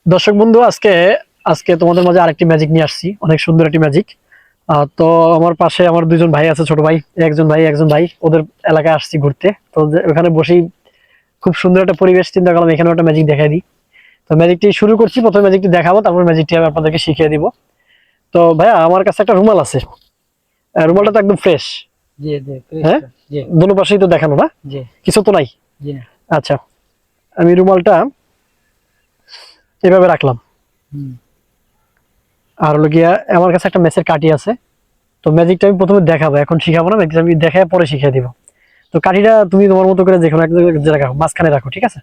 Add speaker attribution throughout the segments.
Speaker 1: দর্শক বন্ধু, আজকে আজকে তোমাদের মাঝে আরেকটি ম্যাজিক নিয়ে আসছি, অনেক সুন্দর একটি ম্যাজিক। তো আমার পাশে আমার দুজন ভাই আছে, ছোট ভাই, একজন ভাই ওদের এলাকায় আসছি ঘুরতে। তো ওখানে বসেই খুব সুন্দর একটা পরিবেশ, চিন্তা করলাম এখানে একটা ম্যাজিক দেখাই দিই। তো ম্যাজিকটি শুরু করছি, প্রথমে ম্যাজিকটি দেখাবো, তারপর ম্যাজিকটি আমি আপনাদেরকে শিখিয়ে দিব। তো ভাইয়া, আমার কাছে একটা রুমাল আছে। রুমালটা তো একদম ফ্রেশ।
Speaker 2: জি জি
Speaker 1: হ্যাঁ,
Speaker 2: জি
Speaker 1: দোনো পাশেই তো দেখানো না,
Speaker 2: জি
Speaker 1: কিছু তো নাই।
Speaker 2: জি না।
Speaker 1: আচ্ছা, আমি রুমালটা এভাবে রাখলাম।
Speaker 2: হুম
Speaker 1: আর হলো গিয়া আমার কাছে একটা ম্যাচের কাঠি আছে। তো ম্যাজিকটা আমি প্রথমে দেখাবো, এখন শিখাবো না, ম্যাজিক আমি দেখায় পরে শিখিয়ে দিব। তো কাঠিটা তুমি তোমার মতো করে যেকোনো এক জায়গায় রাখো, মাঝখানে রাখো, ঠিক আছে?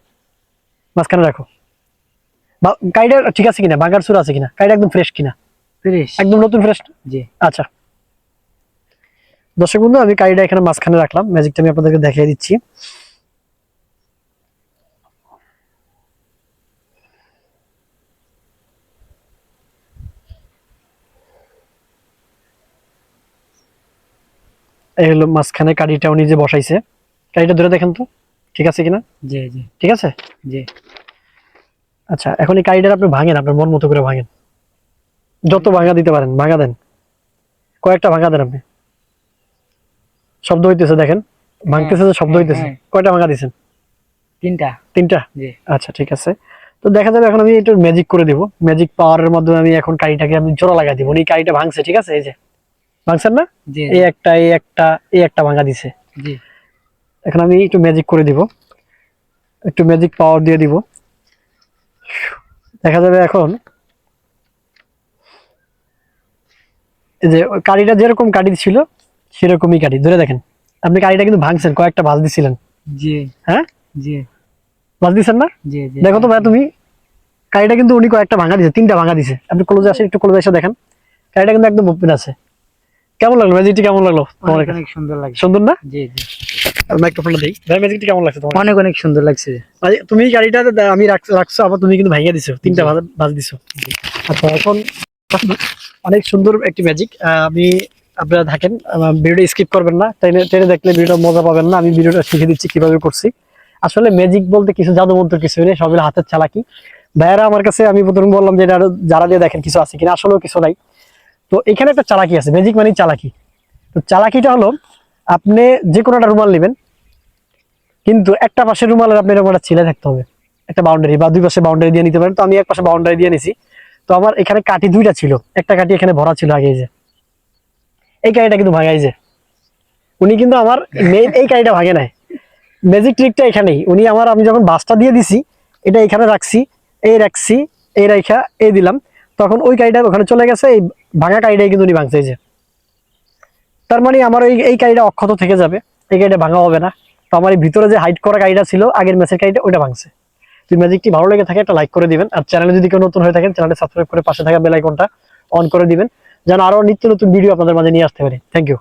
Speaker 1: মাঝখানে রাখো। কাঠিটা ঠিক আছে কিনা, ভাঙার সুর আছে কিনা, কাঠিটা একদম ফ্রেশ কিনা,
Speaker 2: ফ্রেশ।
Speaker 1: একদম নতুন ফ্রেশ।
Speaker 2: জি
Speaker 1: আচ্ছা দর্শক বন্ধু, আমি কাঠিটা এখানে মাঝখানে রাখলাম, ম্যাজিকটা আমি আপনাদেরকে দেখিয়ে দিচ্ছি। এই হলো মাঝখানে কাঠিটা উনি যে বসাইছে। কাঠিটা ধরে দেখেন তো ঠিক আছে কিনা।
Speaker 2: জি জি
Speaker 1: ঠিক আছে।
Speaker 2: জি।
Speaker 1: আচ্ছা, এখন এই কাঠিটা আপনি ভাঙেন, আপনার মন মতো করে ভাঙেন, যত ভাঙা দিতে পারেন ভাঙা দেন, কয়েকটা ভাঙা দেন আপনি। শব্দ হইতেছে দেখেন, ভাঙতেছে যে শব্দ হইতেছে।
Speaker 2: হ্যাঁ,
Speaker 1: কয়টা ভাঙা দিছেন?
Speaker 2: তিনটা।
Speaker 1: তিনটা।
Speaker 2: জি
Speaker 1: আচ্ছা ঠিক আছে। তো দেখা যাবে, এখন আমি একটু ম্যাজিক করে দিব। ম্যাজিক পাওয়ারের মাধ্যমে আমি এখন কাইটাকে আমি জোড়া লাগাই দিব। এই কাইটা ভাঙছে, ঠিক আছে, এই যে ভাঙছেন না,
Speaker 2: জি
Speaker 1: এই
Speaker 2: জি
Speaker 1: একটা এই একটা এই একটা ভাঙা দিছে।
Speaker 2: জি
Speaker 1: এখন আমি একটু ম্যাজিক করে দিব, একটু ম্যাজিক পাওয়ার দিয়ে দিব। দেখা যাবে এখন এই যে ওই কাঠিটা যেরকম কাঠি ছিল সেরকমই কাঠি, ধরে দেখেন। আপনি কাঠিটা কিন্তু ভাঙছেন, কয়েকটা ভাঁজ দিছিলেন।
Speaker 2: জি
Speaker 1: হ্যাঁ,
Speaker 2: জি
Speaker 1: ভাঁজ দিছেন না?
Speaker 2: জি জি।
Speaker 1: দেখো তো ভাই তুমি, কাঠিটা কিন্তু উনি কয়েকটা ভাঙা দিছে, তিনটা ভাঙা দিছে। আপনি ক্লোজে আসেন, একটু ক্লোজে এসে দেখেন, কাঠিটা কিন্তু একদম ওপেন আছে। কেমন লাগলো ম্যাজিকটি, কেমন লাগলো তোমার
Speaker 2: অনেক
Speaker 1: কাছে?
Speaker 2: অনেক সুন্দর লাগছে।
Speaker 1: সুন্দর না?
Speaker 2: জি জি।
Speaker 1: মাইক্রোফোনটা দেই ভাই, ম্যাজিকটি কেমন লাগছে তোমার?
Speaker 2: অনেক অনেক সুন্দর লাগছে।
Speaker 1: ভাই, তুমি গাড়িটা আমি রাখছো, আবার তুমি কিন্তু ভাঙিয়ে দিছো, তিনটা
Speaker 2: জি
Speaker 1: বাজ দিছো।
Speaker 2: জি
Speaker 1: আচ্ছা, এখন অনেক সুন্দর একটি ম্যাজিক। আমি আপনারা থাকেন, ভিডিওটা স্কিপ করবেন না, টেনে টেনে দেখলে ভিডিওটা মজা পাবেন না। আমি ভিডিওটা শিখে দিচ্ছি কিভাবে করছি। আসলে ম্যাজিক বলতে কিছু জাদু মন্ত্র কিছু নেই, সবই হাতের চালাকি। ভাইয়ারা আমার কাছে, আমি প্রথমে বললাম যে এটা যারা দিয়ে দেখেন কিছু আছে কিনা, আসলেও কিছু নাই। তো এখানে একটা চালাকি আছে, ম্যাজিক মানে চালাকি। তো চালাকিটা হলো, আপনি যে কোনো একটা রুমাল নেবেন, কিন্তু একটা পাশে রুমালের আপনি এরকম একটা ছিলে থাকতে হবে, একটা বাউন্ডারি, বা দুই পাশে বাউন্ডারি দিয়ে নিতে পারেন। তো আমি এক পাশে বাউন্ডারি দিয়ে নিছি। তো আমার এখানে কাঠি দুইটা ছিল, একটা কাঠি এখানে ভরা ছিল আগে, এই যে এই কাঠিটা কিন্তু ভাঙাই যে উনি কিন্তু আমার মেইন এই কাঠিটা ভাঙে নাই। ম্যাজিক ট্রিকটা এখানেই, উনি আমার, আমি যখন বাসটা দিয়ে দিছি, এটা এখানে রাখছি, রাখছি, এই রাইখা এই দিলাম, তখন ওই কাঠিটা ওখানে চলে গেছে, এই ভাঙা কাঠিটাই কিন্তু উনি ভাঙছে, এই যে। তার মানে আমার এই কাঠিটা অক্ষত থেকে যাবে, এই কাঠিটা ভাঙা হবে না। তো আমার এই ভিতরে যে হাইট করা কাঠিটা ছিল আগের ম্যাচের কাঠিটা, ওইটা ভাঙছে। যদি ম্যাজিকটি ভালো লেগে থাকে একটা লাইক করে দিবেন, আর চ্যানেলে যদি কেউ নতুন হয়ে থাকেন চ্যানেলটা সাবস্ক্রাইব করে পাশে থাকা বেল আইকনটা অন করে দিবেন, যেন আরো নিত্য নতুন ভিডিও আপনাদের মাঝে নিয়ে আসতে পারি। Thank you.